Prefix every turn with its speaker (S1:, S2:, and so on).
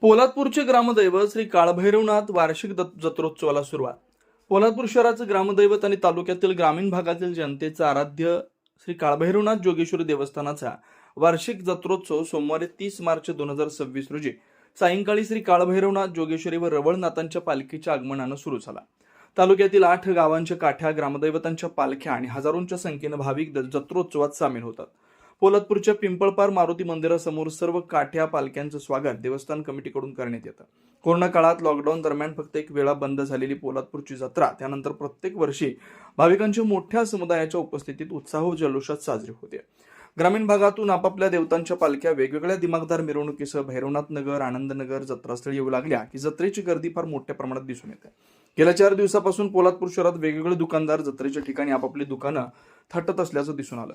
S1: पोलादपूरचे ग्रामदैवत श्री काळभैरवनाथ वार्षिक जत्रोत्सवाला सुरुवात. पोलादपूर शहराचं ग्रामदैवत आणि तालुक्यातील ग्रामीण भागातील जनतेचं आराध्य श्री काळभैरवनाथ जोगेश्वरी देवस्थानाचा वार्षिक जत्रोत्सव सोमवारी 30 मार्च 2026 रोजी सायंकाळी श्री काळभैरवनाथ जोगेश्वरी व रवळनाथांच्या पालखीच्या आगमनानं सुरू झाला. तालुक्यातील 8 गावांच्या काठ्या ग्रामदैवतांच्या पालख्या आणि हजारोंच्या संख्येनं भाविक जत्रोत्सवात सामील होतात. पोलादपूरच्या पिंपळपार मारुती मंदिरासमोर सर्व काठ्या पालख्यांचं स्वागत देवस्थान कमिटीकडून करण्यात येतं. कोरोना काळात लॉकडाऊन दरम्यान फक्त एक वेळा बंद झालेली पोलादपूरची जत्रा त्यानंतर प्रत्येक वर्षी भाविकांच्या मोठ्या समुदायाच्या उपस्थितीत उत्साह व जल्लोषात साजरी होते. ग्रामीण भागातून आपापल्या देवतांच्या पालख्या वेगवेगळ्या दिमागदार मिरवणुकीसह भैरवनाथ नगर, आनंदनगर जत्रास्थळी येऊ लागल्या की जत्रेची गर्दी फार मोठ्या प्रमाणात दिसून येते. गेल्या 4 दिवसापासून पोलादपूर शहरात वेगवेगळे दुकानदार जत्रेच्या ठिकाणी आपापली दुकानं थाटत असल्याचं दिसून आलं.